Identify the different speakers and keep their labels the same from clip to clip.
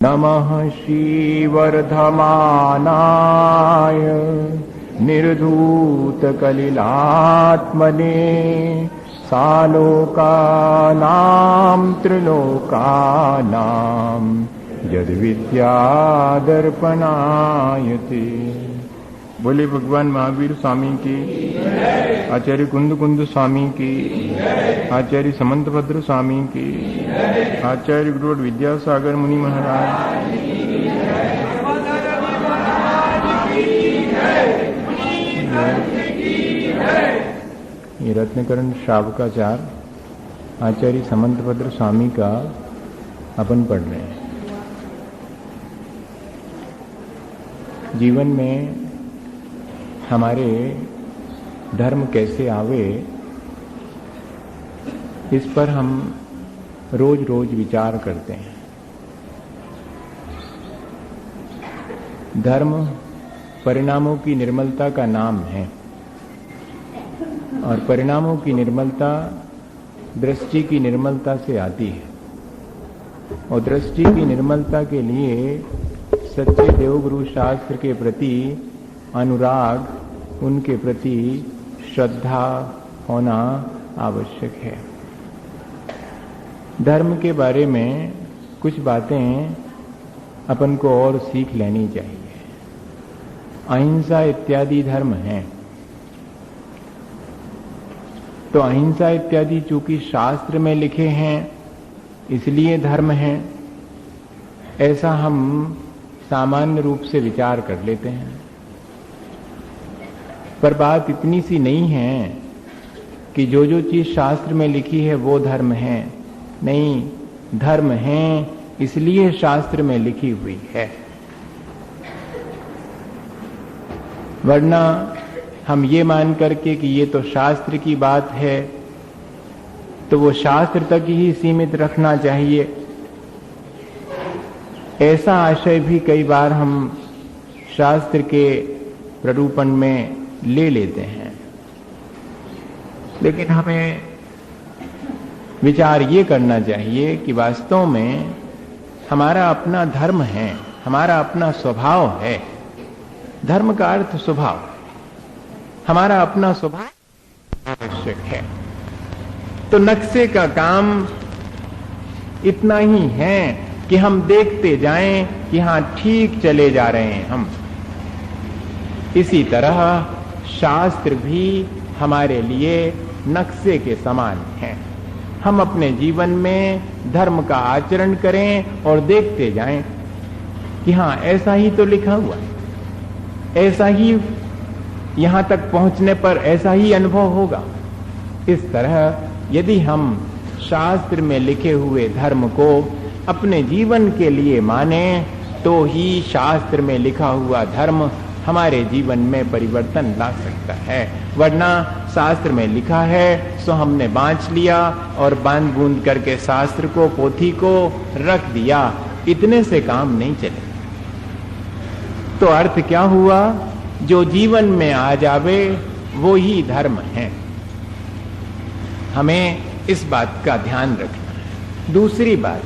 Speaker 1: नमः श्रीवर्धमानाय निर्धूतकलिलात्मने सालोकानां त्रिलोकानां यद्विद्यादर्पणायते। बोले भगवान महावीर स्वामी की, आचार्य कुंद कुंद स्वामी की, आचार्य समंतभद्र स्वामी की, आचार्य गुरु विद्यासागर मुनि महाराज। ये रत्नकरण श्रावकाचार आचार्य समंतभद्र स्वामी का अपन पढ़ रहे हैं। जीवन में हमारे धर्म कैसे आवे, इस पर हम रोज रोज विचार करते हैं। धर्म परिणामों की निर्मलता का नाम है और परिणामों की निर्मलता दृष्टि की निर्मलता से आती है और दृष्टि की निर्मलता के लिए सच्चे देवगुरु शास्त्र के प्रति अनुराग, उनके प्रति श्रद्धा होना आवश्यक है। धर्म के बारे में कुछ बातें अपन को और सीख लेनी चाहिए। अहिंसा इत्यादि धर्म हैं, तो अहिंसा इत्यादि चूंकि शास्त्र में लिखे हैं इसलिए धर्म हैं, ऐसा हम सामान्य रूप से विचार कर लेते हैं। पर बात इतनी सी नहीं है कि जो जो चीज शास्त्र में लिखी है वो धर्म है। नहीं, धर्म है इसलिए शास्त्र में लिखी हुई है, वरना हम ये मान करके कि ये तो शास्त्र की बात है तो वो शास्त्र तक ही सीमित रखना चाहिए, ऐसा आशय भी कई बार हम शास्त्र के प्ररूपण में ले लेते हैं। लेकिन हमें विचार ये करना चाहिए कि वास्तव में हमारा अपना धर्म है, हमारा अपना स्वभाव है। धर्म का अर्थ स्वभाव, हमारा अपना स्वभाव आवश्यक है। तो नक्शे का काम इतना ही है कि हम देखते जाएं कि हां ठीक चले जा रहे हैं हम। इसी तरह शास्त्र भी हमारे लिए नक्शे के समान है। हम अपने जीवन में धर्म का आचरण करें और देखते जाएं कि हां ऐसा ही तो लिखा हुआ है, ऐसा ही यहां तक पहुंचने पर ऐसा ही अनुभव होगा। इस तरह यदि हम शास्त्र में लिखे हुए धर्म को अपने जीवन के लिए माने तो ही शास्त्र में लिखा हुआ धर्म हमारे जीवन में परिवर्तन ला सकता है। वरना शास्त्र में लिखा है सो हमने बांच लिया और बांध बूंद करके शास्त्र को, पोथी को रख दिया, इतने से काम नहीं चले। तो अर्थ क्या हुआ? जो जीवन में आ जावे वो ही धर्म है। हमें इस बात का ध्यान रखना है। दूसरी बात,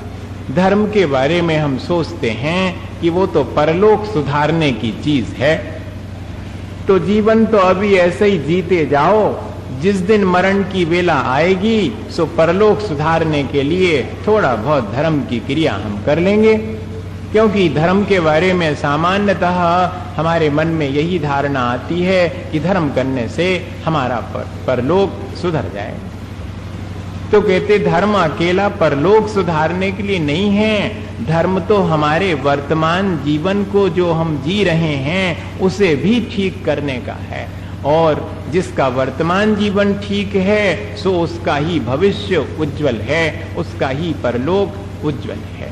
Speaker 1: धर्म के बारे में हम सोचते हैं कि वो तो परलोक सुधारने की चीज है, तो जीवन तो अभी ऐसे ही जीते जाओ, जिस दिन मरण की वेला आएगी सो परलोक सुधारने के लिए थोड़ा बहुत धर्म की क्रिया हम कर लेंगे। क्योंकि धर्म के बारे में सामान्यतः हमारे मन में यही धारणा आती है कि धर्म करने से हमारा परलोक सुधर जाए। तो कहते धर्म अकेला परलोक सुधारने के लिए नहीं है, धर्म तो हमारे वर्तमान जीवन को जो हम जी रहे हैं उसे भी ठीक करने का है। और जिसका वर्तमान जीवन ठीक है सो उसका ही भविष्य उज्जवल है, उसका ही परलोक उज्जवल है।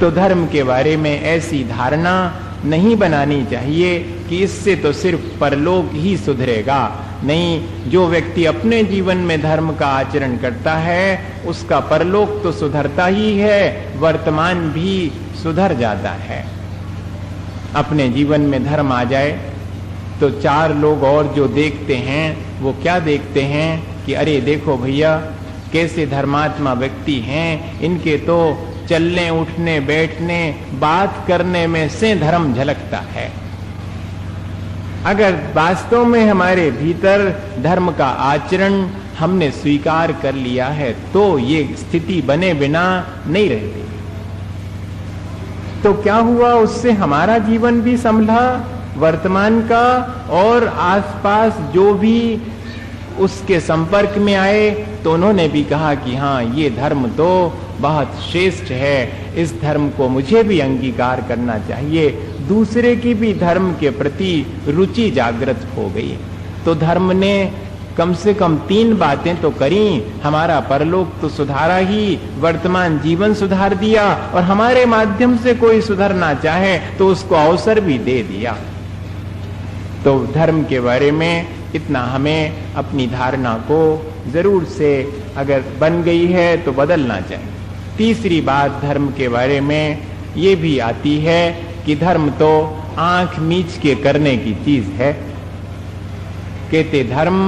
Speaker 1: तो धर्म के बारे में ऐसी धारणा नहीं बनानी चाहिए कि इससे तो सिर्फ परलोक ही सुधरेगा। नहीं, जो व्यक्ति अपने जीवन में धर्म का आचरण करता है उसका परलोक तो सुधरता ही है, वर्तमान भी सुधर जाता है। अपने जीवन में धर्म आ जाए तो चार लोग और जो देखते हैं वो क्या देखते हैं कि अरे देखो भैया कैसे धर्मात्मा व्यक्ति हैं, इनके तो चलने उठने बैठने बात करने में से धर्म झलकता है। अगर वास्तव में हमारे भीतर धर्म का आचरण हमने स्वीकार कर लिया है तो ये स्थिति बने बिना नहीं रहती। तो क्या हुआ, उससे हमारा जीवन भी संभला, वर्तमान का और आसपास जो भी उसके संपर्क में आए तो उन्होंने भी कहा कि हाँ, ये धर्म तो बहुत श्रेष्ठ है, इस धर्म को मुझे भी अंगीकार करना चाहिए। दूसरे की भी धर्म के प्रति रुचि जागृत हो गई। तो धर्म ने कम से कम 3 बातें तो करी, हमारा परलोक तो सुधारा ही, वर्तमान जीवन सुधार दिया, और हमारे माध्यम से कोई सुधरना चाहे तो उसको अवसर भी दे दिया। तो धर्म के बारे में इतना हमें अपनी धारणा को जरूर से अगर बन गई है तो बदलना चाहिए। तीसरी बात धर्म के बारे में ये भी आती है कि धर्म तो आंख मीच के करने की चीज है। कहते धर्म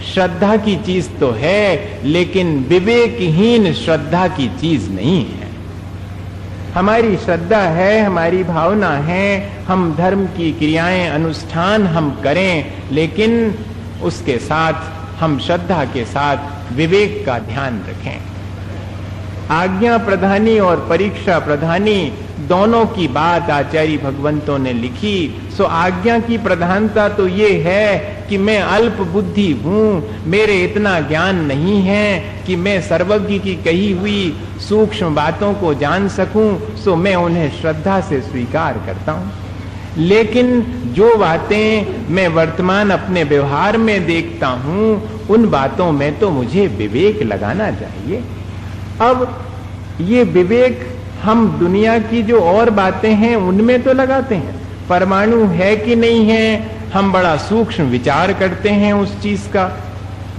Speaker 1: श्रद्धा की चीज तो है, लेकिन विवेकहीन श्रद्धा की चीज नहीं है। हमारी श्रद्धा है, हमारी भावना है, हम धर्म की क्रियाएं अनुष्ठान हम करें, लेकिन उसके साथ हम श्रद्धा के साथ विवेक का ध्यान रखें। आज्ञा प्रधानी और परीक्षा प्रधानी दोनों की बात आचार्य भगवंतों ने लिखी। सो आज्ञा की प्रधानता तो ये है कि मैं अल्प बुद्धि हूं, मेरे इतना ज्ञान नहीं है कि मैं सर्वज्ञ की कही हुई सूक्ष्म बातों को जान सकूं, सो मैं उन्हें श्रद्धा से स्वीकार करता हूं। लेकिन जो बातें मैं वर्तमान अपने व्यवहार में देखता हूं, उन बातों में तो मुझे विवेक लगाना चाहिए। अब ये विवेक हम दुनिया की जो और बातें हैं उनमें तो लगाते हैं, परमाणु है कि नहीं है हम बड़ा सूक्ष्म विचार करते हैं उस चीज का।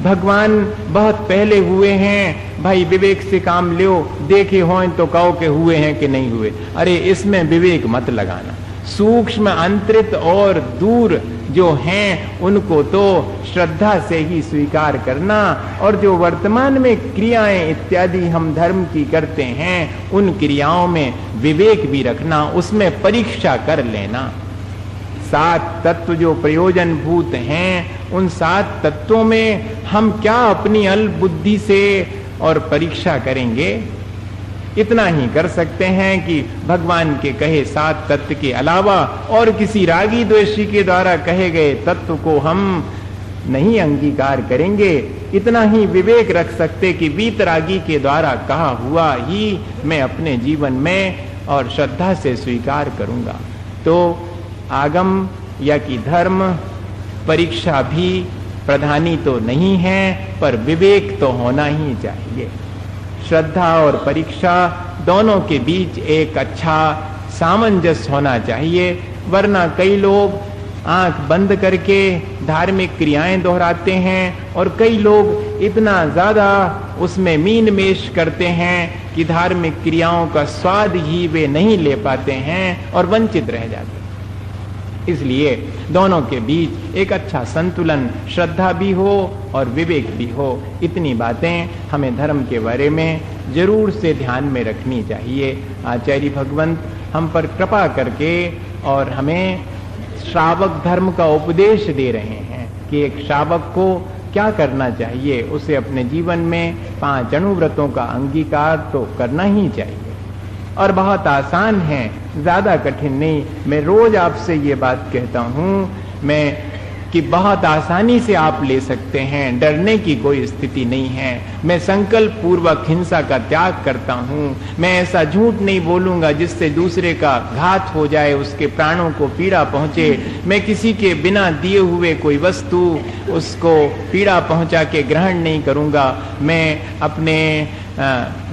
Speaker 1: भगवान बहुत पहले हुए हैं, भाई विवेक से काम लो, देखे हों तो कहो के हुए हैं कि नहीं हुए। अरे इसमें विवेक मत लगाना। सूक्ष्म अंतरित और दूर जो हैं उनको तो श्रद्धा से ही स्वीकार करना, और जो वर्तमान में क्रियाएं इत्यादि हम धर्म की करते हैं उन क्रियाओं में विवेक भी रखना, उसमें परीक्षा कर लेना। 7 तत्व जो प्रयोजन भूत हैं, उन 7 तत्वों में हम क्या अपनी अल्प बुद्धि से और परीक्षा करेंगे। इतना ही कर सकते हैं कि भगवान के कहे 7 तत्व के अलावा और किसी रागी द्वेषी के द्वारा कहे गए तत्व को हम नहीं अंगीकार करेंगे। इतना ही विवेक रख सकते कि वीतरागी के द्वारा कहा हुआ ही मैं अपने जीवन में और श्रद्धा से स्वीकार करूंगा। तो आगम या कि धर्म परीक्षा भी प्रधानी तो नहीं है, पर विवेक तो होना ही चाहिए। श्रद्धा और परीक्षा दोनों के बीच एक अच्छा सामंजस्य होना चाहिए, वरना कई लोग आंख बंद करके धार्मिक क्रियाएं दोहराते हैं और कई लोग इतना ज्यादा उसमें मीन मेष करते हैं कि धार्मिक क्रियाओं का स्वाद ही वे नहीं ले पाते हैं और वंचित रह जाते हैं। इसलिए दोनों के बीच एक अच्छा संतुलन, श्रद्धा भी हो और विवेक भी हो। इतनी बातें हमें धर्म के बारे में जरूर से ध्यान में रखनी चाहिए। आचार्य भगवंत हम पर कृपा करके और हमें श्रावक धर्म का उपदेश दे रहे हैं कि एक श्रावक को क्या करना चाहिए। उसे अपने जीवन में 5 अणुव्रतों का अंगीकार तो करना ही चाहिए, और बहुत आसान है, ज्यादा कठिन नहीं। मैं रोज आपसे ये बात कहता हूं मैं कि बहुत आसानी से आप ले सकते हैं, डरने की कोई स्थिति नहीं है। मैं संकल्प पूर्वक हिंसा का त्याग करता हूं। मैं ऐसा झूठ नहीं बोलूंगा जिससे दूसरे का घात हो जाए, उसके प्राणों को पीड़ा पहुंचे। मैं किसी के बिना दिए हुए कोई वस्तु उसको पीड़ा पहुंचा के ग्रहण नहीं करूंगा। मैं अपने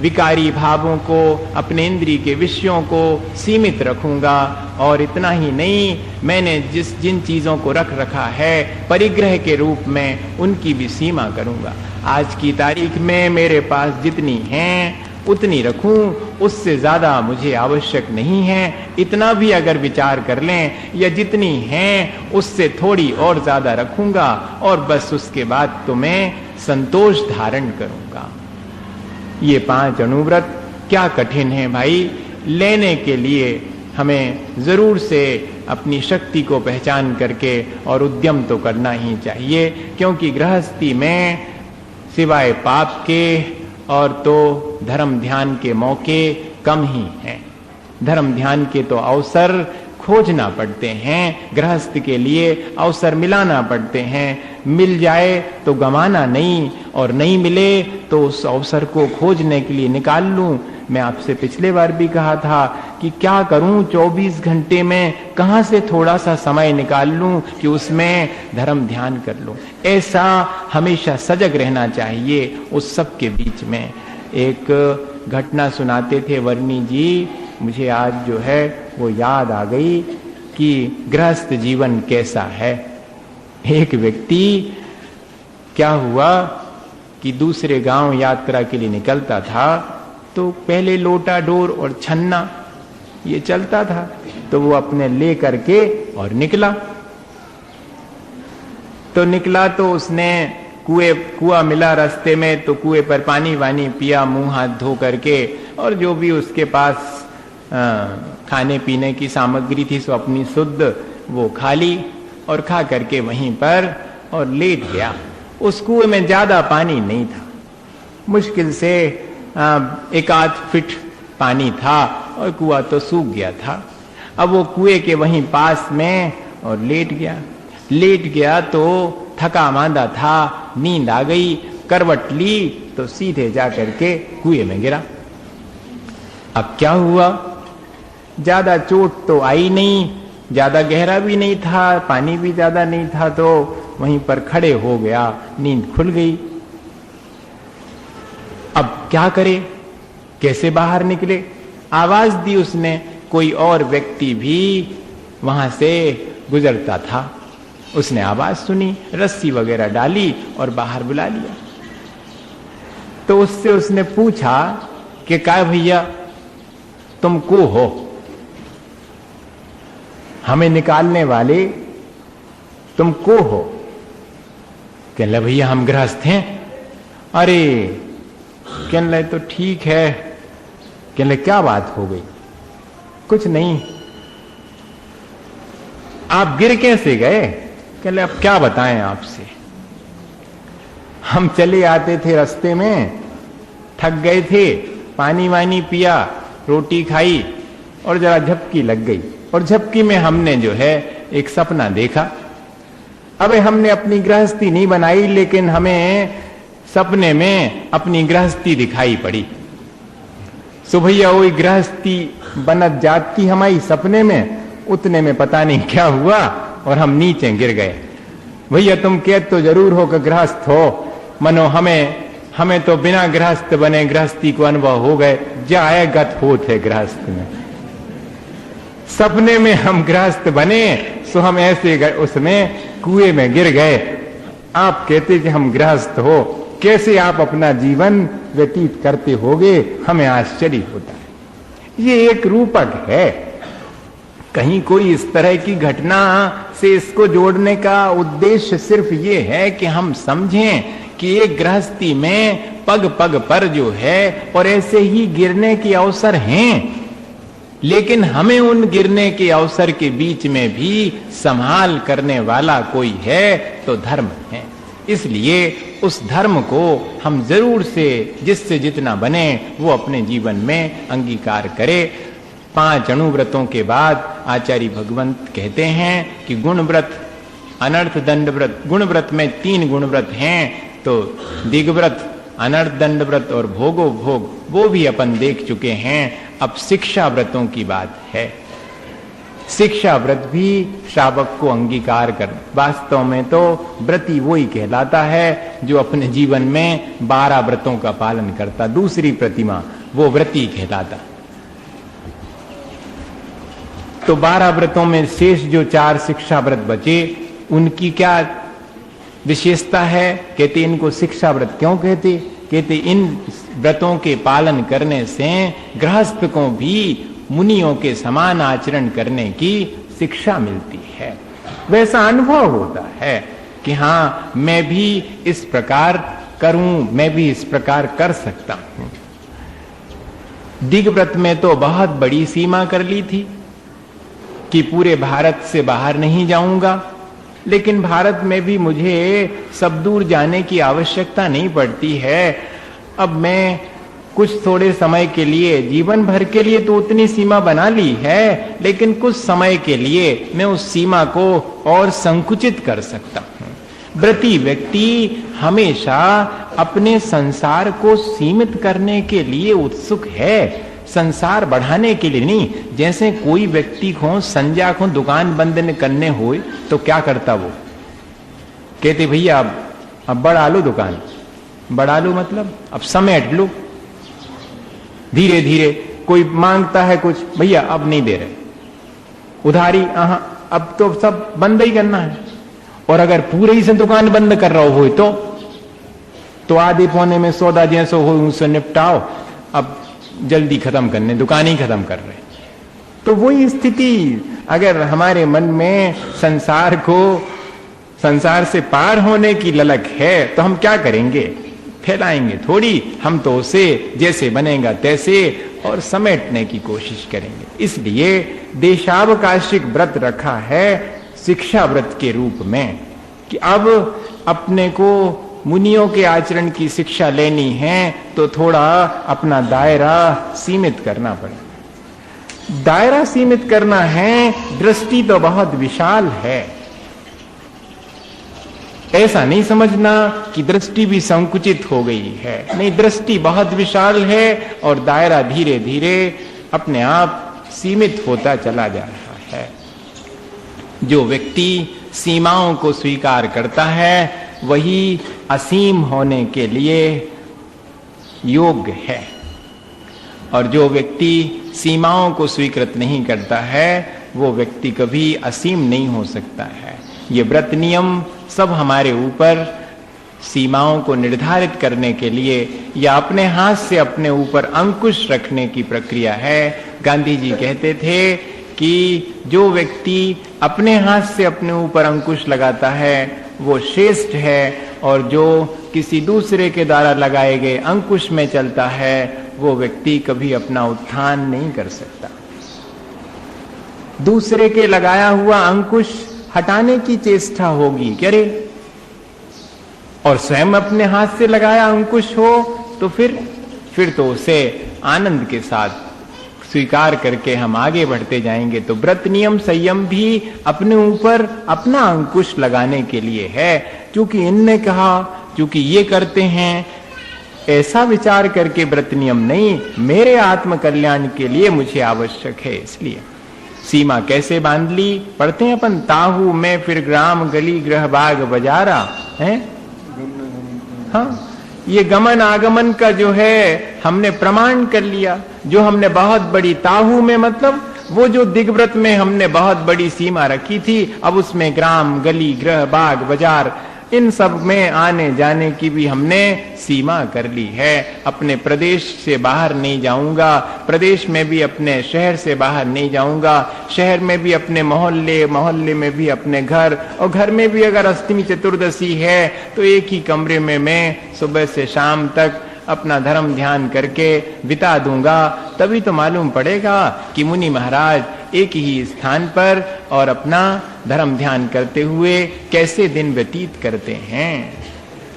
Speaker 1: विकारी भावों को, अपने इंद्रिय के विषयों को सीमित रखूंगा। और इतना ही नहीं, मैंने जिन चीजों को रख रखा है परिग्रह के रूप में, उनकी भी सीमा करूंगा। आज की तारीख में मेरे पास जितनी हैं उतनी रखूं, उससे ज्यादा मुझे आवश्यक नहीं है। इतना भी अगर विचार कर लें, या जितनी हैं उससे थोड़ी और ज्यादा रखूंगा, और बस उसके बाद तो मैं संतोष धारण करूंगा। ये 5 अणुव्रत क्या कठिन है भाई। लेने के लिए हमें जरूर से अपनी शक्ति को पहचान करके और उद्यम तो करना ही चाहिए, क्योंकि गृहस्थी में सिवाय पाप के और तो धर्म ध्यान के मौके कम ही हैं। धर्म ध्यान के तो अवसर खोजना पड़ते हैं, गृहस्थ के लिए अवसर मिलाना पड़ते हैं। मिल जाए तो गंवाना नहीं, और नहीं मिले तो उस अवसर को खोजने के लिए निकाल लूं। मैं आपसे पिछले बार भी कहा था कि क्या करूं, 24 घंटे में कहां से थोड़ा सा समय निकाल लूं कि उसमें धर्म ध्यान कर लूं। ऐसा हमेशा सजग रहना चाहिए उस सब के बीच में। एक घटना सुनाते थे वर्णी जी, मुझे आज जो है वो याद आ गई कि गृहस्थ जीवन कैसा है। एक व्यक्ति क्या हुआ कि दूसरे गांव यात्रा के लिए निकलता था, तो पहले लोटा डोर और छन्ना ये चलता था, तो वो अपने ले करके और निकला। तो उसने कुआ मिला रास्ते में, तो कुएं पर पानी वानी पिया, मुंह हाथ धो करके, और जो भी उसके पास खाने पीने की सामग्री थी सो अपनी शुद्ध वो खा ली, और खा करके वहीं पर और लेट गया। उस कुएं में ज्यादा पानी नहीं था, मुश्किल से 1-8 फीट पानी था, और कुआं तो सूख गया था। अब वो कुएं के वहीं पास में और लेट गया तो थका मांदा था, नींद आ गई, करवट ली तो सीधे जा करके कुएं में गिरा। अब क्या हुआ, ज्यादा चोट तो आई नहीं, ज्यादा गहरा भी नहीं था, पानी भी ज्यादा नहीं था, तो वहीं पर खड़े हो गया, नींद खुल गई। अब क्या करे, कैसे बाहर निकले? आवाज दी उसने, कोई और व्यक्ति भी वहां से गुजरता था, उसने आवाज सुनी, रस्सी वगैरह डाली और बाहर बुला लिया। तो उससे उसने पूछा कि क्या भैया तुम को हो, हमें निकालने वाले तुम को हो? कह ले भैया हम गृहस्थ हैं। अरे कह ले तो ठीक है। कह ले क्या बात हो गई? कुछ नहीं। आप गिर कैसे गए? कह ले अब क्या बताएं आपसे, हम चले आते थे रास्ते में, थक गए थे, पानी वानी पिया, रोटी खाई और जरा झपकी लग गई, और झपकी में हमने जो है एक सपना देखा। अबे हमने अपनी गृहस्थी नहीं बनाई, लेकिन हमें सपने में अपनी गृहस्थी दिखाई पड़ी। सो भैया वही गृहस्थी बनत जाती हमारी सपने में, उतने में पता नहीं क्या हुआ और हम नीचे गिर गए। भैया तुम कहते तो जरूर हो कि गृहस्थ हो, मनो हमें तो बिना गृहस्थ बने गृहस्थी को अनुभव हो गए, जाए गत होत है गृहस्थ में। सपने में हम गृहस्थ बने सो हम ऐसे उसमें कुएं में गिर गए। आप कहते कि हम गृहस्थ हो, कैसे आप अपना जीवन व्यतीत करते होगे, हमें आश्चर्य होता है। ये एक रूपक है, कहीं कोई इस तरह की घटना से इसको जोड़ने का उद्देश्य सिर्फ ये है कि हम समझें कि एक गृहस्थी में पग पग पर जो है और ऐसे ही गिरने के अवसर हैं, लेकिन हमें उन गिरने के अवसर के बीच में भी संभाल करने वाला कोई है तो धर्म है। इसलिए उस धर्म को हम जरूर से जिससे जितना बने वो अपने जीवन में अंगीकार करे। 5 अणुव्रतों के बाद आचार्य भगवंत कहते हैं कि गुण व्रत, अनर्थ दंड व्रत, गुण व्रत में 3 गुण व्रत हैं, तो दिग्व्रत, अनर्थ दंड व्रत और भोगो भोग वो भी अपन देख चुके हैं। अब शिक्षा व्रतों की बात है। शिक्षा व्रत भी श्रावक को अंगीकार कर, वास्तव में तो व्रती वो ही कहलाता है जो अपने जीवन में 12 व्रतों का पालन करता, दूसरी प्रतिमा वो व्रती कहलाता। तो 12 व्रतों में शेष जो 4 शिक्षा व्रत बचे, उनकी क्या विशेषता है? कहते इनको शिक्षा व्रत क्यों कहते? कहते इन व्रतों के पालन करने से गृहस्थ को भी मुनियों के समान आचरण करने की शिक्षा मिलती है। वैसा अनुभव होता है कि हाँ मैं भी इस प्रकार करूं, मैं भी इस प्रकार कर सकता हूं। दिग्व्रत में तो बहुत बड़ी सीमा कर ली थी कि पूरे भारत से बाहर नहीं जाऊंगा, लेकिन भारत में भी मुझे सब दूर जाने की आवश्यकता नहीं पड़ती है। अब मैं कुछ थोड़े समय के लिए, जीवन भर के लिए तो उतनी सीमा बना ली है, लेकिन कुछ समय के लिए मैं उस सीमा को और संकुचित कर सकता हूं। व्रती व्यक्ति हमेशा अपने संसार को सीमित करने के लिए उत्सुक है, संसार बढ़ाने के लिए नहीं। जैसे कोई व्यक्ति को संध्या को दुकान बंद करने हो तो क्या करता, वो कहते भैया अब बढ़ा लो दुकान, बढ़ा लो मतलब अब समेट लो, धीरे धीरे। कोई मांगता है कुछ, भैया अब नहीं दे रहे, उधारी अब तो सब बंद ही करना है। और अगर पूरे ही से दुकान बंद कर रहा हो तो आधे पौने में सौदा जैसे हो उसे निपटाओ, अब जल्दी खत्म करने, दुकान ही खत्म कर रहे। तो वही स्थिति अगर हमारे मन में संसार से पार होने की ललक है तो हम क्या करेंगे, फैलाएंगे थोड़ी, हम तो उसे जैसे बनेगा तैसे और समेटने की कोशिश करेंगे। इसलिए देशावकाशिक व्रत रखा है शिक्षा व्रत के रूप में कि अब अपने को मुनियों के आचरण की शिक्षा लेनी है तो थोड़ा अपना दायरा सीमित करना पड़ेगा। दायरा सीमित करना है, दृष्टि तो बहुत विशाल है। ऐसा नहीं समझना कि दृष्टि भी संकुचित हो गई है, नहीं, दृष्टि बहुत विशाल है और दायरा धीरे धीरे अपने आप सीमित होता चला जा रहा है। जो व्यक्ति सीमाओं को स्वीकार करता है वही असीम होने के लिए योग्य है, और जो व्यक्ति सीमाओं को स्वीकृत नहीं करता है वो व्यक्ति कभी असीम नहीं हो सकता है। ये व्रत नियम सब हमारे ऊपर सीमाओं को निर्धारित करने के लिए या अपने हाथ से अपने ऊपर अंकुश रखने की प्रक्रिया है। गांधी जी कहते थे कि जो व्यक्ति अपने हाथ से अपने ऊपर अंकुश लगाता है वो श्रेष्ठ है, और जो किसी दूसरे के द्वारा लगाए गए अंकुश में चलता है वो व्यक्ति कभी अपना उत्थान नहीं कर सकता। दूसरे के लगाया हुआ अंकुश हटाने की चेष्टा होगी क्या रे, और स्वयं अपने हाथ से लगाया अंकुश हो तो फिर तो उसे आनंद के साथ स्वीकार करके हम आगे बढ़ते जाएंगे। तो व्रत नियम संयम भी अपने ऊपर अपना अंकुश लगाने के लिए है, क्योंकि इनने कहा, क्योंकि ये करते हैं, ऐसा विचार करके व्रत नियम नहीं, मेरे आत्म कल्याण के लिए मुझे आवश्यक है। इसलिए सीमा कैसे बांध ली, पढ़ते हैं अपन, ताहू में फिर ग्राम गली गृह बाग बजारा है। हाँ, ये गमन आगमन का जो है हमने प्रमाण कर लिया। जो हमने बहुत बड़ी ताहू में, मतलब वो जो दिग्व्रत में हमने बहुत बड़ी सीमा रखी थी, अब उसमें ग्राम गली गृह बाग बाजार इन सब में आने जाने की भी हमने सीमा कर ली है। अपने प्रदेश से बाहर नहीं जाऊंगा, प्रदेश में भी अपने शहर से बाहर नहीं जाऊंगा, शहर में भी अपने मोहल्ले, मोहल्ले में भी अपने घर, और घर में भी अगर अष्टमी चतुर्दशी है तो एक ही कमरे में मैं सुबह से शाम तक अपना धर्म ध्यान करके बिता दूंगा। तभी तो मालूम पड़ेगा कि मुनि महाराज एक ही स्थान पर और अपना धर्म ध्यान करते हुए कैसे दिन व्यतीत करते हैं,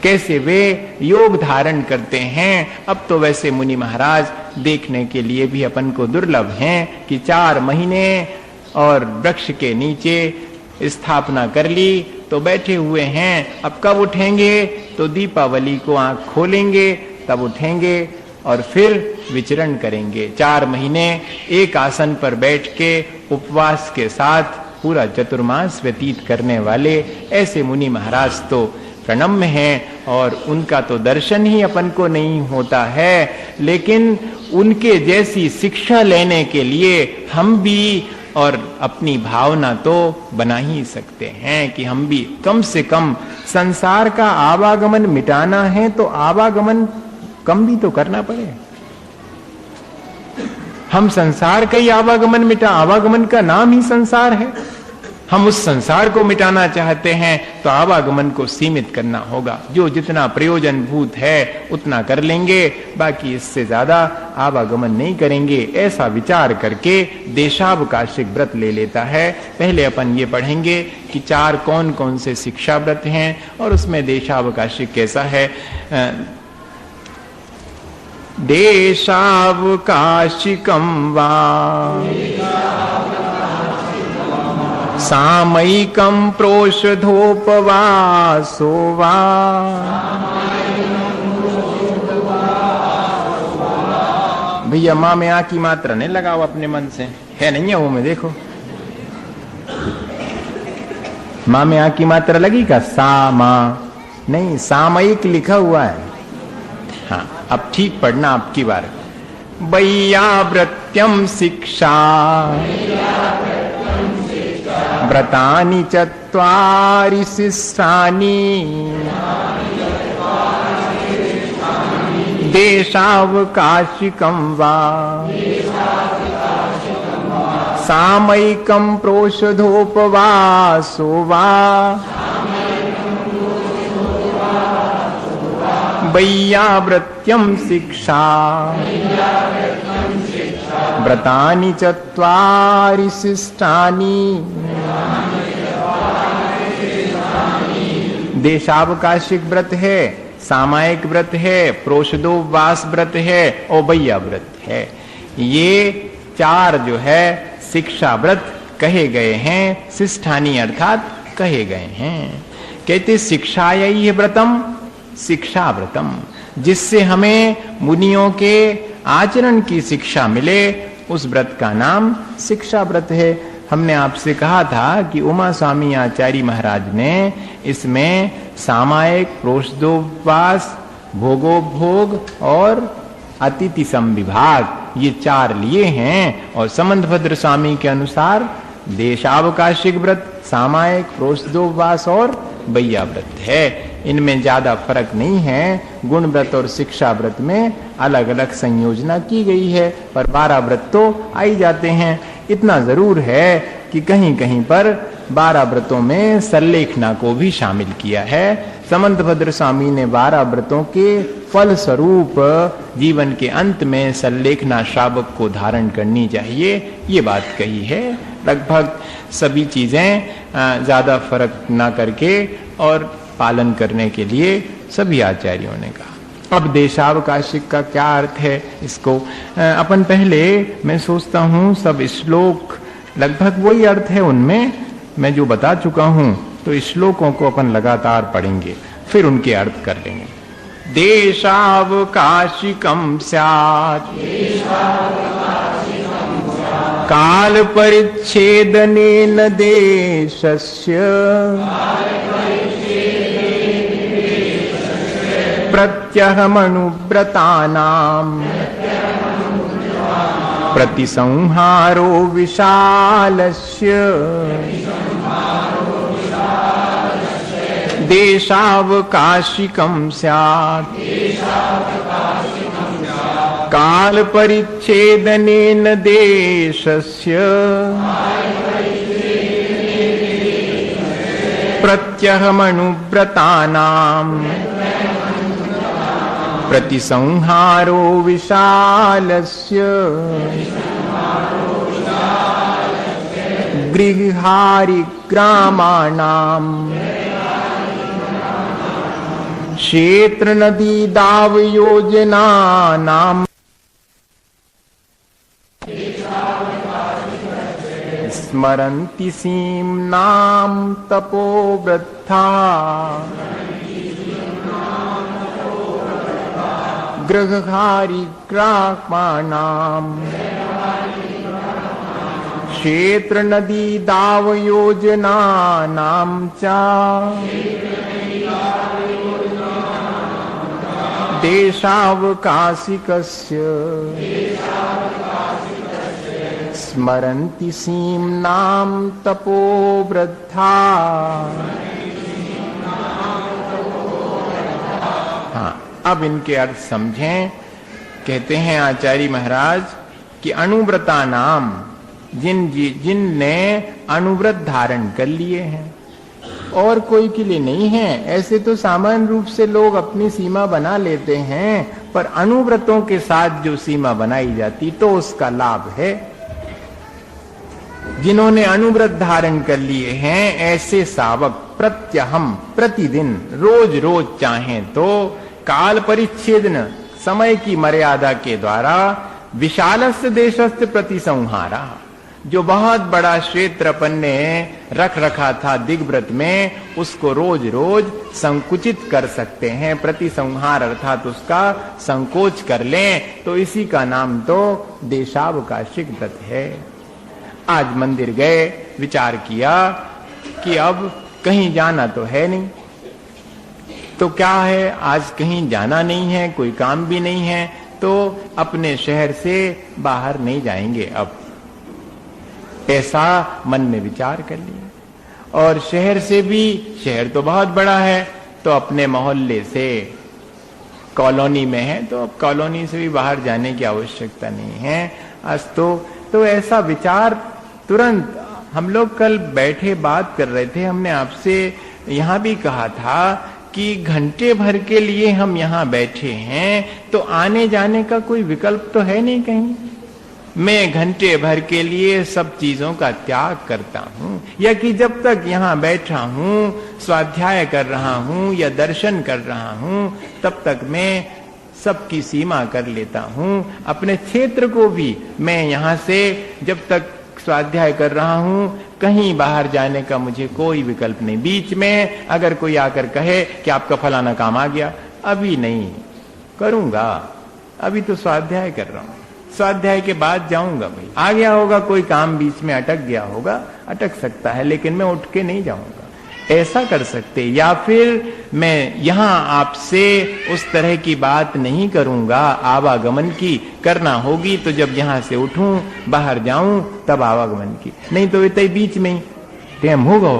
Speaker 1: कैसे वे योग धारण करते हैं। अब तो वैसे मुनि महाराज देखने के लिए भी अपन को दुर्लभ हैं कि 4 महीने और वृक्ष के नीचे स्थापना कर ली तो बैठे हुए हैं। अब कब उठेंगे, तो दीपावली को आंख खोलेंगे तब उठेंगे और फिर विचरण करेंगे। 4 महीने एक आसन पर बैठ के उपवास के साथ पूरा चतुर्मास व्यतीत करने वाले ऐसे मुनि महाराज तो प्रणम्य हैं, और उनका तो दर्शन ही अपन को नहीं होता है, लेकिन उनके जैसी शिक्षा लेने के लिए हम भी और अपनी भावना तो बना ही सकते हैं कि हम भी कम से कम संसार का आवागमन मिटाना है तो आवागमन कम भी तो करना पड़े। हम संसार का ही आवागमन मिटा, आवागमन का नाम ही संसार है, हम उस संसार को मिटाना चाहते हैं तो आवागमन को सीमित करना होगा। जो जितना प्रयोजनभूत है उतना कर लेंगे, बाकी इससे ज्यादा आवागमन नहीं करेंगे, ऐसा विचार करके देशावकाशिक व्रत ले लेता है। पहले अपन ये पढ़ेंगे कि 4 कौन कौन से शिक्षा व्रत हैं और उसमें देशावकाशिक कैसा है। देशावकाशिकं वा सामयिकं प्रोषधोपवासो वा भैया माँ में आ की मात्रा नहीं लगाओ अपने मन से, है नहीं है वो में देखो माँ में आ की मात्रा लगी का? सा माँ नहीं, सामयिक लिखा हुआ है। हाँ अब ठीक पढ़ना आपकी बार। वैयाव्रत्यम शिक्षा व्रतानि चत्वारि शिष्टानि देशावकाशिकं वा सामयिकं प्रोषधोपवासो वा वैयाव्रत्यं शिक्षा व्रतानि चत्वारि शिष्टानि देशावकाशिक व्रत है, सामायिक व्रत है, प्रोषधोपवास व्रत है और वैया व्रत है। ये 4 जो है शिक्षा व्रत कहे गए हैं, शिष्टानि अर्थात कहे गए हैं। कहते शिक्षायै व्रतम शिक्षा व्रतम, जिससे हमें मुनियों के आचरण की शिक्षा मिले, उस व्रत का नाम शिक्षा व्रत है। हमने आपसे कहा था कि उमा स्वामी आचार्य महाराज ने इसमें सामायिक, प्रोषधोपवास, भोगोपभोग और अतिथि संविभाग ये 4 लिए हैं और समंतभद्र स्वामी के अनुसार देशावकाशिक व्रत, सामायिक, प्रोषधोपवास और वैया व्रत है। इनमें ज्यादा फर्क नहीं है। गुण व्रत और शिक्षा व्रत में अलग अलग संयोजना की गई है, पर 12 व्रत तो आ ही जाते हैं। इतना जरूर है कि कहीं कहीं पर 12 व्रतों में सल्लेखना को भी शामिल किया है। समंतभद्र स्वामी ने 12 व्रतों के फल स्वरूप जीवन के अंत में सल्लेखना श्रावक को धारण करनी चाहिए, ये बात कही है। लगभग सभी चीजें ज्यादा फर्क ना करके और पालन करने के लिए सभी आचार्यों ने कहा। अब देशावकाशिक का क्या अर्थ है, इसको अपन पहले, मैं सोचता हूँ सब श्लोक लगभग वही अर्थ है उनमें मैं जो बता चुका हूँ, तो श्लोकों को अपन लगातार पढ़ेंगे फिर उनके अर्थ कर लेंगे। देशावकाशिकं स्यात् काल परिच्छेदनेन देशस्य प्रत्यहमनुव्रतानां प्रतिसंहारो विशालस्य देशावकाशिकं स्यात् काल परिच्छेदनेन देशस्य प्रत्यहमनुव्रतानां प्रतिसंहारो विशालस्य गृहारि ग्रामाणां क्षेत्र नदी दाव योजनानां स्मरन्ति सीम्नां तपोवृद्धा गृहारि ग्रामाणां क्षेत्र नदी दाव योजनानां च देशावकाशिकस्य स्मरन्ति सीम्नां तपोवृद्धा। हाँ, अब इनके अर्थ समझें। कहते हैं आचार्य महाराज कि अनुव्रता नाम, जिनने अनुव्रत धारण कर लिए हैं, और कोई के लिए नहीं है। ऐसे तो सामान्य रूप से लोग अपनी सीमा बना लेते हैं, पर अनुव्रतों के साथ जो सीमा बनाई जाती तो उसका लाभ है। जिन्होंने अनुव्रत धारण कर लिए हैं ऐसे सावक प्रत्यहम प्रतिदिन रोज रोज चाहें तो काल परिच्छेदन समय की मर्यादा के द्वारा विशालस्य देशस्य प्रति संहारा, जो बहुत बड़ा क्षेत्र अपन ने रख रखा था दिग्व्रत में, उसको रोज रोज संकुचित कर सकते हैं। प्रति संहार अर्थात उसका संकोच कर लें, तो इसी का नाम तो देशावकाशिक व्रत है। आज मंदिर गए, विचार किया कि अब कहीं जाना तो है नहीं, तो क्या है, आज कहीं जाना नहीं है, कोई काम भी नहीं है, तो अपने शहर से बाहर नहीं जाएंगे अब, ऐसा मन में विचार कर लिया। और शहर से भी, शहर तो बहुत बड़ा है, तो अपने मोहल्ले से, कॉलोनी में है तो अब कॉलोनी से भी बाहर जाने की आवश्यकता नहीं है। आज तो ऐसा विचार तुरंत, हम लोग कल बैठे बात कर रहे थे, हमने आपसे यहां भी कहा था कि घंटे भर के लिए हम यहां बैठे हैं, तो आने जाने का कोई विकल्प तो है नहीं कहीं। मैं घंटे भर के लिए सब चीजों का त्याग करता हूं, या कि जब तक यहां बैठा हूं, स्वाध्याय कर रहा हूं या दर्शन कर रहा हूं, तब तक मैं सबकी सीमा कर लेता हूं। अपने क्षेत्र को भी मैं यहां से जब तक स्वाध्याय कर रहा हूं, कहीं बाहर जाने का मुझे कोई विकल्प नहीं। बीच में अगर कोई आकर कहे कि आपका फलाना काम आ गया, अभी नहीं करूंगा, अभी तो स्वाध्याय कर रहा हूं, स्वाध्याय के बाद जाऊंगा। भाई आ गया होगा, कोई काम बीच में अटक गया होगा, अटक सकता है, लेकिन मैं उठ के नहीं जाऊंगा, ऐसा कर सकते। या फिर मैं यहां आपसे उस तरह की बात नहीं करूंगा, आवागमन की करना होगी तो जब यहां से उठूं, बाहर जाऊं, तब आवागमन की, नहीं तो इतने बीच में ही टाइम होगा,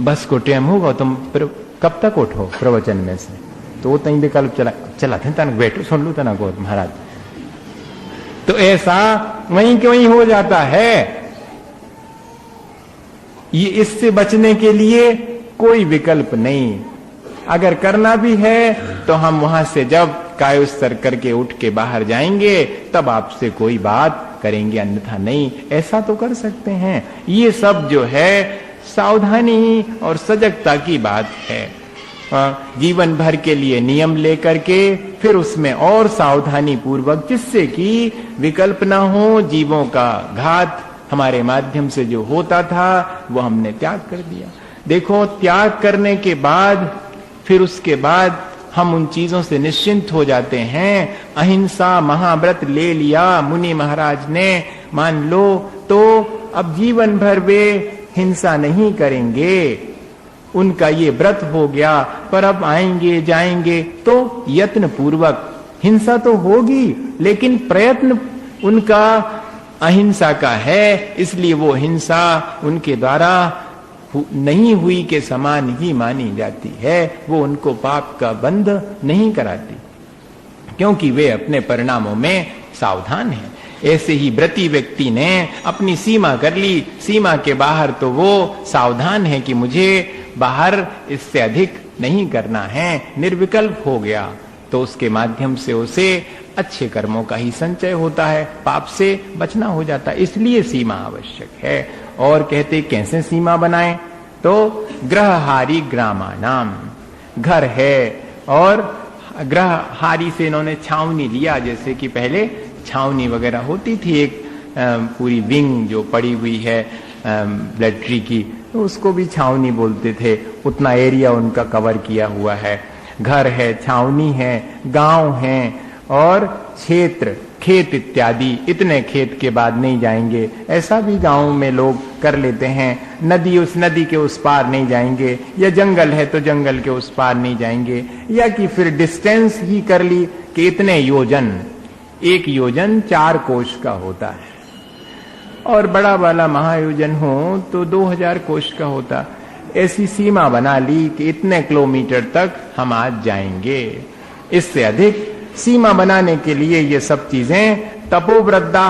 Speaker 1: बस को टाइम होगा, तुम कब तक उठो प्रवचन में से, तो वो तई विकल्प चला थे, तन बैठो सुन लू तना को महाराज, तो ऐसा वहीं के वहीं हो जाता है। ये इससे बचने के लिए कोई विकल्प नहीं। अगर करना भी है तो हम वहां से जब कायोस्तर करके उठ के बाहर जाएंगे, तब आपसे कोई बात करेंगे, अन्यथा नहीं। ऐसा तो कर सकते हैं। ये सब जो है सावधानी और सजगता की बात है। जीवन भर के लिए नियम लेकर के फिर उसमें और सावधानी पूर्वक, जिससे कि विकल्प ना हो, जीवों का घात हमारे माध्यम से जो होता था वो हमने त्याग कर दिया। देखो, त्याग करने के बाद फिर उसके बाद हम उन चीजों से निश्चिंत हो जाते हैं। अहिंसा महाव्रत ले लिया मुनि महाराज ने, मान लो, तो अब जीवन भर वे हिंसा नहीं करेंगे, उनका ये व्रत हो गया। पर अब आएंगे जाएंगे तो यत्न पूर्वक, हिंसा तो होगी लेकिन प्रयत्न उनका अहिंसा का है, इसलिए वो हिंसा उनके द्वारा नहीं हुई के समान ही मानी जाती है। वो उनको पाप का बंध नहीं कराती, क्योंकि वे अपने परिणामों में सावधान हैं। ऐसे ही व्रती व्यक्ति ने अपनी सीमा कर ली, सीमा के बाहर तो वो सावधान है कि मुझे बाहर इससे अधिक नहीं करना है, निर्विकल्प हो गया, तो उसके माध्यम से उसे अच्छे कर्मों का ही संचय होता है, पाप से बचना हो जाता है। इसलिए सीमा आवश्यक है। और कहते कैसे सीमा बनाएं, तो ग्रहहारी ग्रामानाम, घर है और ग्रहहारी से इन्होंने छावनी लिया। जैसे कि पहले छावनी वगैरह होती थी, एक पूरी विंग जो पड़ी हुई है मिलिट्री की, तो उसको भी छावनी बोलते थे। उतना एरिया उनका कवर किया हुआ है। घर है, छावनी है, गांव है और क्षेत्र, खेत इत्यादि। इतने खेत के बाद नहीं जाएंगे, ऐसा भी गांव में लोग कर लेते हैं। नदी, उस नदी के उस पार नहीं जाएंगे, या जंगल है तो जंगल के उस पार नहीं जाएंगे, या कि फिर डिस्टेंस ही कर ली कि इतने योजन, एक योजन 4 कोश का होता है, और बड़ा वाला महायोजन हो तो 2000 कोश का होता। ऐसी सीमा बना ली कि इतने किलोमीटर तक हम आज जाएंगे। इससे अधिक सीमा बनाने के लिए ये सब चीजें तपोव्रद्धा,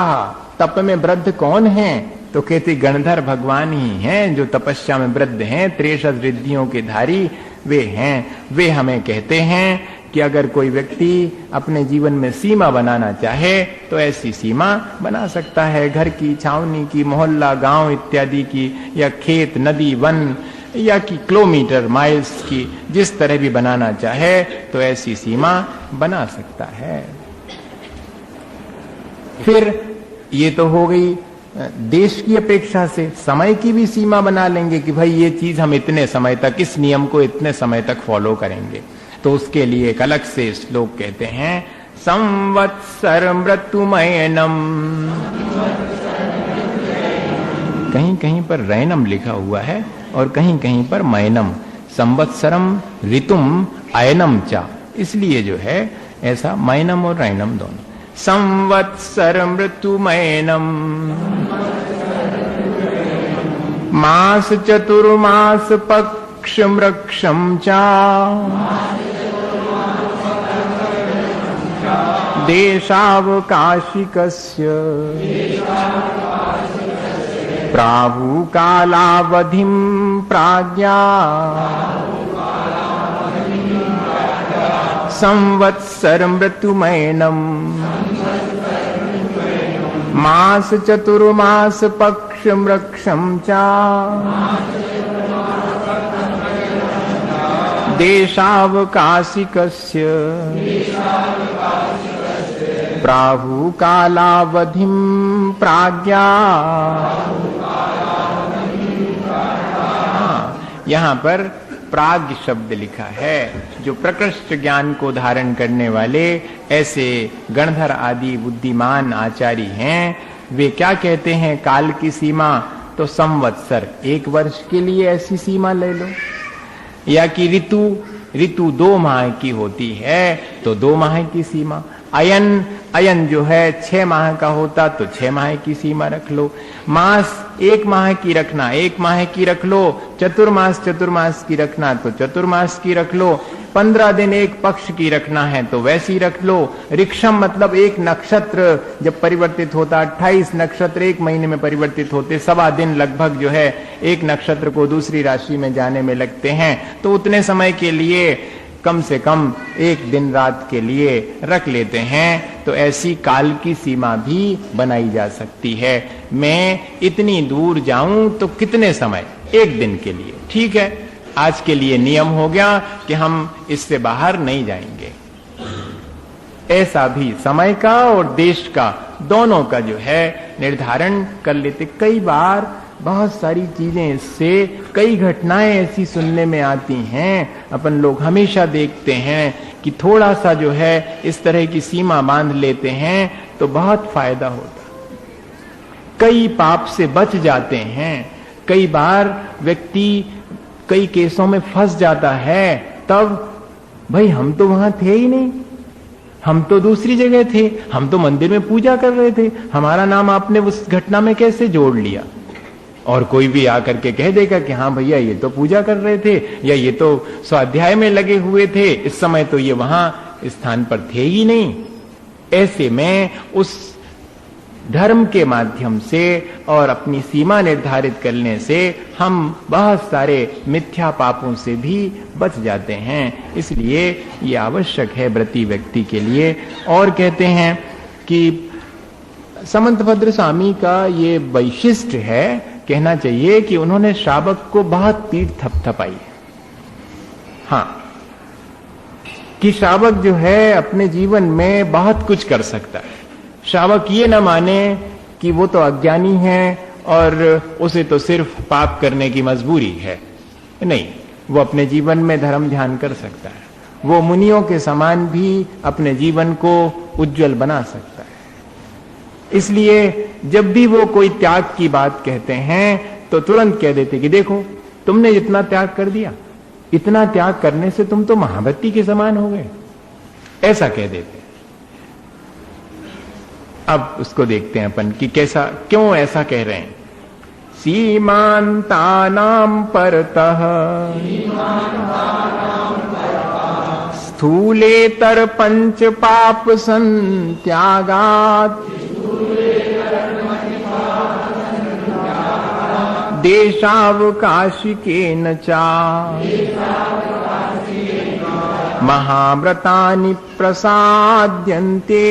Speaker 1: तप में वृद्ध कौन है? तो कहते गणधर भगवान ही हैं जो तपस्या में वृद्ध हैं, 63 रिद्धियों के धारी वे हैं। वे हमें कहते हैं कि अगर कोई व्यक्ति अपने जीवन में सीमा बनाना चाहे तो ऐसी सीमा बना सकता है, घर की, छावनी की, मोहल्ला, गांव इत्यादि की, या खेत, नदी, वन, या कि किलोमीटर, माइल्स की, जिस तरह भी बनाना चाहे तो ऐसी सीमा बना सकता है। फिर ये तो हो गई देश की अपेक्षा से, समय की भी सीमा बना लेंगे कि भाई ये चीज हम इतने समय तक, इस नियम को इतने समय तक फॉलो करेंगे। तो उसके लिए एक अलग से श्लोक कहते हैं, संवत्सर मृत्युमयनम। कहीं कहीं पर रैनम लिखा हुआ है और कहीं कहीं पर मयनम। संवत्सरम ऋतुम अयनम चा, इसलिए जो है ऐसा मयनम और रैनम दोनों। संवत्सर मृत्युमयनम मास चतुर्मास पक्ष मृक्षम चा देशावकाशिकस्य प्राहुकालावधिं प्राज्ञा संवत्सर मृत्युमयनम मास चतुर्मास पक्ष मृक्षम चा देशावकाशिकस्य प्राहुकालावधिं प्राज्ञा। यहाँ पर प्राज्ञ शब्द लिखा है, जो प्रकृष्ट ज्ञान को धारण करने वाले ऐसे गणधर आदि बुद्धिमान आचार्य हैं, वे क्या कहते हैं काल की सीमा? तो संवत्सर, 1 वर्ष के लिए ऐसी सीमा ले लो, या कि ऋतु 2 माह की होती है तो 2 माह की सीमा। अयन जो है 6 माह का होता तो 6 माह की सीमा रख लो। मास 1 माह की रखना, 1 माह की रख लो। चतुर्मास की रखना तो चतुर्मास की रख लो। 15 दिन 1 पक्ष की रखना है तो वैसी रख लो। ऋक्षम मतलब 1 नक्षत्र जब परिवर्तित होता, 28 नक्षत्र 1 महीने में परिवर्तित होते, 1.25 दिन लगभग जो है 1 नक्षत्र को दूसरी राशि में जाने में लगते हैं, तो उतने समय के लिए कम से कम 1 दिन रात के लिए रख लेते हैं। तो ऐसी काल की सीमा भी बनाई जा सकती है। मैं इतनी दूर जाऊं तो कितने समय? 1 दिन के लिए, ठीक है, आज के लिए नियम हो गया कि हम इससे बाहर नहीं जाएंगे। ऐसा भी समय का और देश का दोनों का जो है निर्धारण कर लेते। कई बार बहुत सारी चीजें इससे, कई घटनाएं ऐसी सुनने में आती हैं, अपन लोग हमेशा देखते हैं कि थोड़ा सा जो है इस तरह की सीमा बांध लेते हैं तो बहुत फायदा होता, कई पाप से बच जाते हैं। कई बार व्यक्ति कई केसों में फंस जाता है, तब भाई हम तो वहां थे ही नहीं, हम तो दूसरी जगह थे, हम तो मंदिर में पूजा कर रहे थे, हमारा नाम आपने उस घटना में कैसे जोड़ लिया? और कोई भी आकर के कह देगा कि हाँ भैया ये तो पूजा कर रहे थे, या ये तो स्वाध्याय में लगे हुए थे, इस समय तो ये वहां स्थान पर थे ही नहीं। ऐसे में उस धर्म के माध्यम से और अपनी सीमा निर्धारित करने से हम बहुत सारे मिथ्या पापों से भी बच जाते हैं। इसलिए ये आवश्यक है व्रती व्यक्ति के लिए। और कहते हैं कि समंतभद्र स्वामी का ये वैशिष्ट है, कहना चाहिए कि उन्होंने श्रावक को बहुत पीठ थपथपाई। हाँ, कि श्रावक जो है अपने जीवन में बहुत कुछ कर सकता है। श्रावक ये न माने कि वो तो अज्ञानी है और उसे तो सिर्फ पाप करने की मजबूरी है, नहीं, वो अपने जीवन में धर्म ध्यान कर सकता है। वो मुनियों के समान भी अपने जीवन को उज्जवल बना सकता है। इसलिए जब भी वो कोई त्याग की बात कहते हैं तो तुरंत कह देते कि देखो तुमने इतना त्याग कर दिया, इतना त्याग करने से तुम तो महावती के समान हो गए, ऐसा कह देते। अब उसको देखते हैं अपन कि कैसा, क्यों ऐसा कह रहे हैं। सीमांतानां परतः स्थूलेतर पंच पाप संत्यागात् देशावकाशिकेन चा महाव्रतानि प्रसाद्यन्ते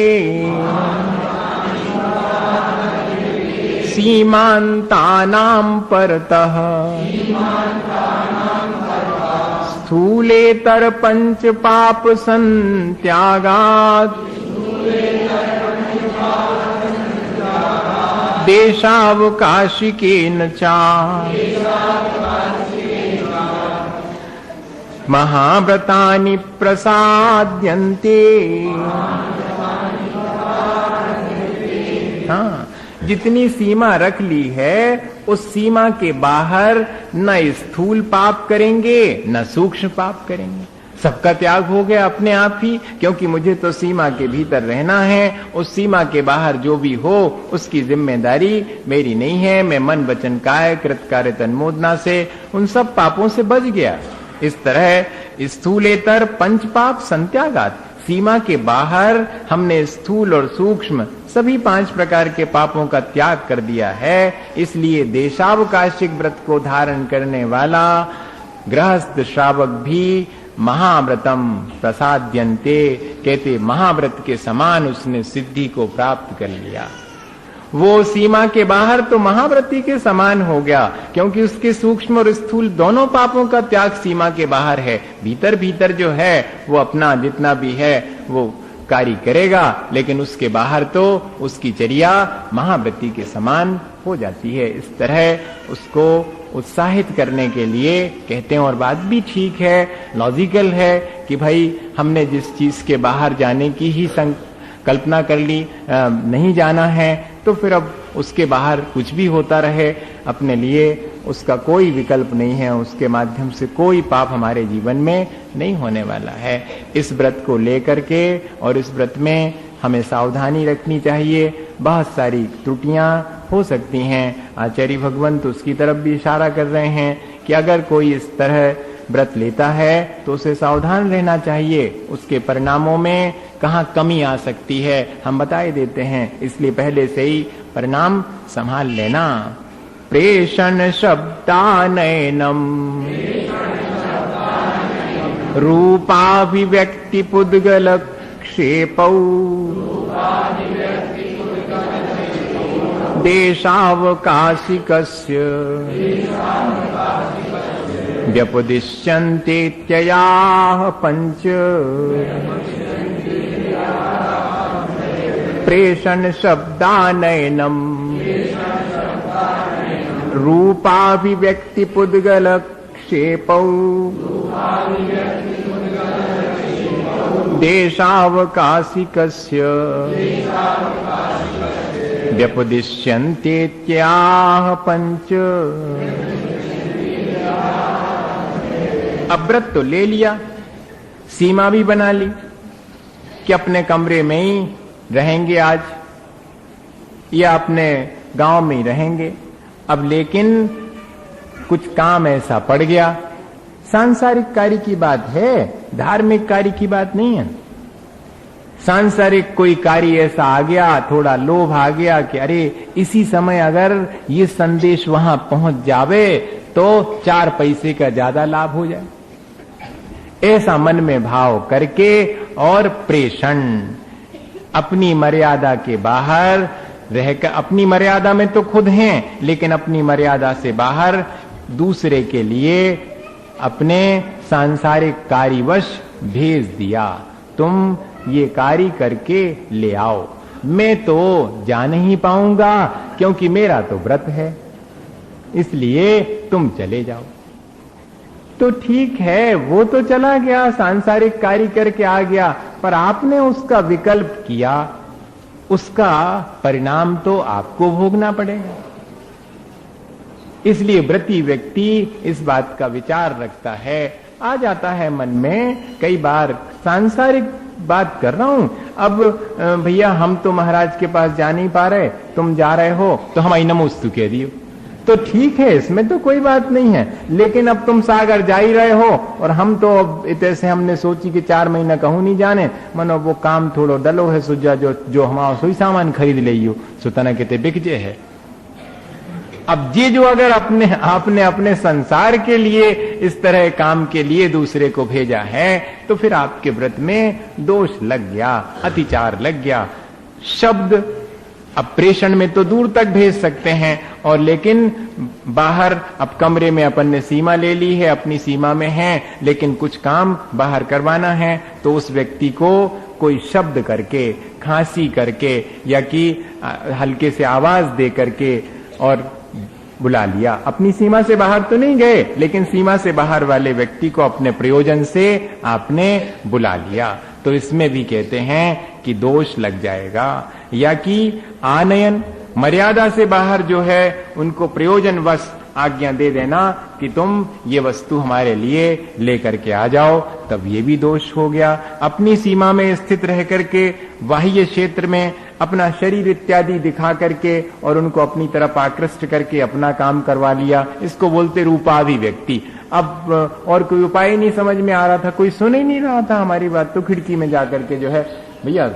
Speaker 1: सीमान्तानां परतः स्थूलेतर पंच पाप संत्यागात् देशावकाशिकेन चा महाव्रतानि प्रसाद्यन्ते। हाँ, जितनी सीमा रख ली है उस सीमा के बाहर न स्थूल पाप करेंगे न सूक्ष्म पाप करेंगे। सबका त्याग हो गया अपने आप ही, क्योंकि मुझे तो सीमा के भीतर रहना है। उस सीमा के बाहर जो भी हो उसकी जिम्मेदारी मेरी नहीं है। मैं मन वचन काय कृतकार्य तन्मोदना से उन सब पापों से बच गया। इस तरह स्थूलेतर पंच पाप संत्यागात, सीमा के बाहर हमने स्थूल और सूक्ष्म सभी 5 प्रकार के पापों का त्याग कर दिया है। इसलिए देशावकाशिक व्रत को धारण करने वाला गृहस्थ श्रावक भी महाव्रतम प्रसाद्यन्ते, कहते महाव्रत के समान उसने सिद्धि को प्राप्त कर लिया। वो सीमा के बाहर तो महाव्रती के समान हो गया, क्योंकि उसके सूक्ष्म और स्थूल दोनों पापों का त्याग सीमा के बाहर है। भीतर भीतर जो है वो अपना जितना भी है वो कार्य करेगा, लेकिन उसके बाहर तो उसकी चर्या महाव्रती के समान हो जाती है। इस तरह उसको उत्साहित करने के लिए कहते हैं, और बात भी ठीक है, लॉजिकल है कि भाई हमने जिस चीज के बाहर जाने की ही कल्पना कर ली, नहीं जाना है तो फिर अब उसके बाहर कुछ भी होता रहे, अपने लिए उसका कोई विकल्प नहीं है। उसके माध्यम से कोई पाप हमारे जीवन में नहीं होने वाला है। इस व्रत को लेकर के और इस व्रत में हमें सावधानी रखनी चाहिए। बहुत सारी त्रुटियां हो सकती हैं। आचार्य भगवंत उसकी तरफ भी इशारा कर रहे हैं कि अगर कोई इस तरह व्रत लेता है तो उसे सावधान रहना चाहिए। उसके परिणामों में कहाँ कमी आ सकती है हम बताए देते हैं, इसलिए पहले से ही परिणाम संभाल लेना। प्रेषण शब्दानयनम रूपाभिव्यक्ति पुद्गल क्षेपौ देशावकाशिकस्य व्यपदिश्यन्ते त्ययाः पंच प्रेषण शब्दानयनम रूपाभिव्यक्ति पुद्गल क्षेपौ देशावकाशिकस्य व्यपदिश्यन्ते त्याः पंच। अब व्रत तो ले लिया, सीमा भी बना ली कि अपने कमरे में ही रहेंगे आज या अपने गांव में ही रहेंगे। अब लेकिन कुछ काम ऐसा पड़ गया, सांसारिक कार्य की बात है, धार्मिक कार्य की बात नहीं है। सांसारिक कोई कार्य ऐसा आ गया, थोड़ा लोभ आ गया कि अरे इसी समय अगर ये संदेश वहां पहुंच जावे तो 4 पैसे का ज्यादा लाभ हो जाए, ऐसा मन में भाव करके और प्रेषण अपनी मर्यादा के बाहर रहकर, अपनी मर्यादा में तो खुद हैं लेकिन अपनी मर्यादा से बाहर दूसरे के लिए अपने सांसारिक कार्यवश भेज दिया, तुम ये कार्य करके ले आओ, मैं तो जा नहीं पाऊंगा क्योंकि मेरा तो व्रत है, इसलिए तुम चले जाओ। तो ठीक है, वो तो चला गया, सांसारिक कार्य करके आ गया, पर आपने उसका विकल्प किया, उसका परिणाम तो आपको भोगना पड़ेगा। इसलिए व्रती व्यक्ति इस बात का विचार रखता है। आ जाता है मन में कई बार, सांसारिक बात कर रहा हूं, अब भैया हम तो महाराज के पास जा नहीं पा रहे, तुम जा रहे हो तो हमारी नमोस्तु कह दियो, तो ठीक है, इसमें तो कोई बात नहीं है। लेकिन अब तुम सागर जा ही रहे हो और हम तो अब ऐसे हमने सोची कि 4 महीना कहूं नहीं जाने, मनो वो काम थोड़ो डलो है सुजा जो हमारा सोई सामान खरीद ले, सो तना कहते बिक जे है, अब ये जो अगर आपने अपने संसार के लिए इस तरह काम के लिए दूसरे को भेजा है तो फिर आपके व्रत में दोष लग गया, अतिचार लग गया। शब्द अब प्रेषण में तो दूर तक भेज सकते हैं, और लेकिन बाहर अब कमरे में अपन ने सीमा ले ली है, अपनी सीमा में है, लेकिन कुछ काम बाहर करवाना है तो उस व्यक्ति को कोई शब्द करके, खांसी करके या कि हल्के से आवाज दे करके और बुला लिया। अपनी सीमा से बाहर तो नहीं गए, लेकिन सीमा से बाहर वाले व्यक्ति को अपने प्रयोजन से आपने बुला लिया, तो इसमें भी कहते हैं कि दोष लग जाएगा। या कि आनयन, मर्यादा से बाहर जो है उनको प्रयोजनवश आज्ञा दे देना कि तुम ये वस्तु हमारे लिए लेकर के आ जाओ, तब ये भी दोष हो गया। अपनी सीमा में स्थित रह करके बाह्य क्षेत्र में अपना शरीर इत्यादि दिखा करके और उनको अपनी तरफ आकृष्ट करके अपना काम करवा लिया, इसको बोलते रूपाभिव्यक्ति। अब और कोई उपाय नहीं समझ में आ रहा था, कोई सुन ही नहीं रहा था हमारी बात, तो खिड़की में जाकर के जो है भैया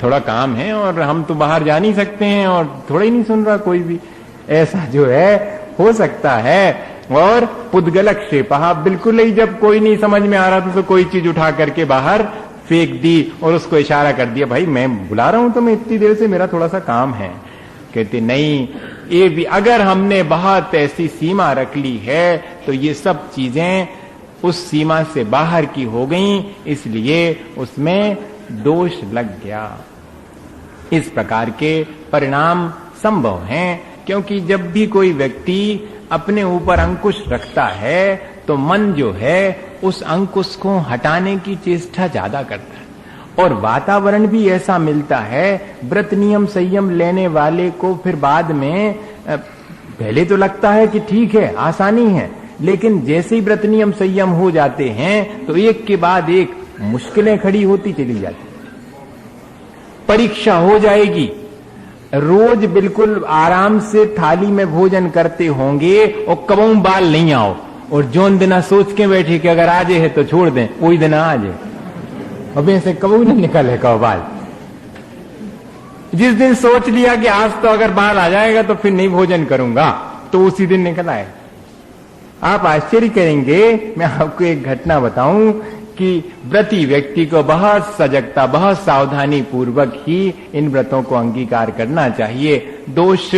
Speaker 1: थोड़ा काम है और हम तो बाहर जा नहीं सकते हैं, और थोड़ा ही नहीं सुन रहा कोई भी, ऐसा जो है हो सकता है। और पुद्गलक क्षेपा, बिल्कुल ही जब कोई नहीं समझ में आ रहा था तो कोई चीज उठा करके बाहर फेंक दी और उसको इशारा कर दिया, भाई मैं बुला रहा हूं तो मैं इतनी देर से, मेरा थोड़ा सा काम है। कहते नहीं, ये भी अगर हमने बहुत ऐसी सीमा रख ली है तो ये सब चीजें उस सीमा से बाहर की हो गई, इसलिए उसमें दोष लग गया। इस प्रकार के परिणाम संभव हैं, क्योंकि जब भी कोई व्यक्ति अपने ऊपर अंकुश रखता है तो मन जो है उस अंकुश को हटाने की चेष्टा ज्यादा करता है, और वातावरण भी ऐसा मिलता है। व्रत नियम संयम लेने वाले को फिर बाद में पहले तो लगता है कि ठीक है, आसानी है, लेकिन जैसे ही व्रत नियम संयम हो जाते हैं तो एक के बाद एक मुश्किलें खड़ी होती चली जाती, परीक्षा हो जाएगी। रोज बिल्कुल आराम से थाली में भोजन करते होंगे और कबू बाल नहीं आओ, और जोन दिना सोच के बैठे कि अगर आज है तो छोड़ दें, वही दिन आज है, अब ऐसे कबू नहीं निकल है कब बाल। जिस दिन सोच लिया कि आज तो अगर बाल आ जाएगा तो फिर नहीं भोजन करूंगा, तो उसी दिन निकल आए। आप आश्चर्य करेंगे, मैं आपको एक घटना बताऊं कि व्रती व्यक्ति को बहुत सजगता, बहुत सावधानी पूर्वक ही इन व्रतों को अंगीकार करना चाहिए। दोष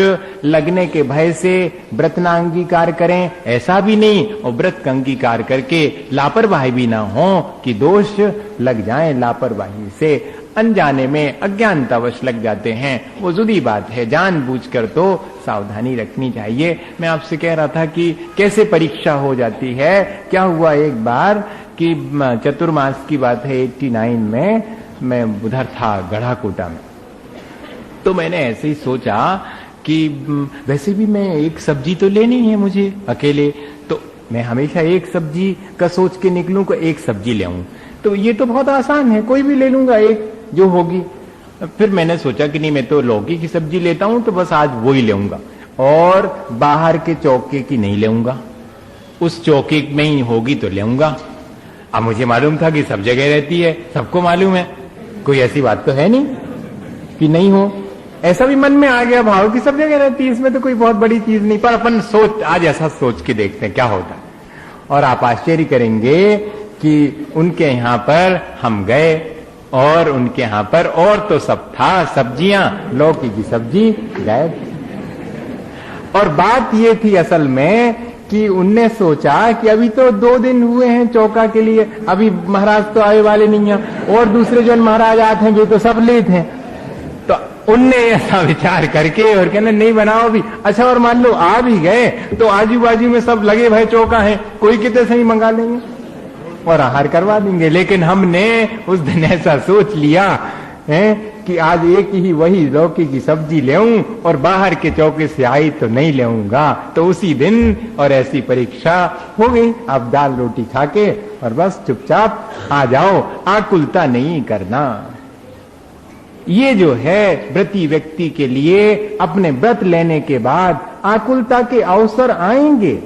Speaker 1: लगने के भय से व्रत ना अंगीकार करें, ऐसा भी नहीं, और व्रत का अंगीकार करके लापरवाही भी ना हो कि दोष लग जाए। लापरवाही से अनजाने में अज्ञानतावश लग जाते हैं, वो जुदी बात है, जानबूझकर तो सावधानी रखनी चाहिए। मैं आपसे कह रहा था कि कैसे परीक्षा हो जाती है। क्या हुआ एक बार कि चतुर्मास की बात है, 89 में मैं उधर था गढ़ाकोटा में, तो मैंने ऐसे ही सोचा कि वैसे भी मैं एक सब्जी तो लेनी है मुझे अकेले, तो मैं हमेशा एक सब्जी का सोच के निकलूं को एक सब्जी ले आऊं, तो ये तो बहुत आसान है, कोई भी ले लूंगा एक जो होगी। फिर मैंने सोचा कि नहीं, मैं तो लौकी की सब्जी लेता हूं तो बस आज वो ही लेऊंगा, और बाहर के चौके की नहीं लेऊंगा, उस चौके में ही होगी तो लेऊंगा। अब मुझे मालूम था कि सब जगह रहती है, सबको मालूम है, कोई ऐसी बात तो है नहीं कि नहीं हो, ऐसा भी मन में आ गया भाव की सब जगह रहती है, इसमें तो कोई बहुत बड़ी चीज नहीं। पर अपन सोच, आज ऐसा सोच के देखते हैं क्या होता है। और आप आश्चर्य करेंगे कि उनके यहां पर हम गए और उनके यहां पर और तो सब था, सब्जियां, लौकी की सब्जी गायब। और बात ये थी असल में कि उनने सोचा कि अभी तो 2 दिन हुए हैं चौका के लिए, अभी महाराज तो आए वाले नहीं हैं, और दूसरे जो महाराज आते हैं वे तो सब लेट हैं। तो उनने ऐसा विचार करके और कहना नहीं बनाओ अभी। अच्छा, और मान लो आ भी गए तो आजू बाजू में सब लगे भाई चौका है, कोई कितने से ही मंगा लेंगे और आहार करवा देंगे। लेकिन हमने उस दिन ऐसा सोच लिया है कि आज एक ही वही लौकी की सब्जी लेऊं और बाहर के चौके से आई तो नहीं लेऊंगा, तो उसी दिन और ऐसी परीक्षा हो गई। अब दाल रोटी खाके और बस चुपचाप आ जाओ, आकुलता नहीं करना। ये जो है व्रती व्यक्ति के लिए अपने व्रत लेने के बाद आकुलता के अवसर आएंगे,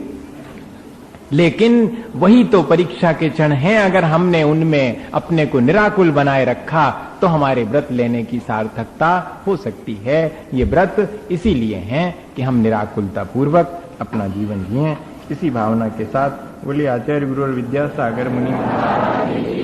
Speaker 1: लेकिन वही तो परीक्षा के क्षण हैं। अगर हमने उनमें अपने को निराकुल बनाए रखा तो हमारे व्रत लेने की सार्थकता हो सकती है। ये व्रत इसीलिए हैं कि हम निराकुलता पूर्वक अपना जीवन जिएं। इसी भावना के साथ बोलिए आचार्य गुरु और विद्यासागर मुनि।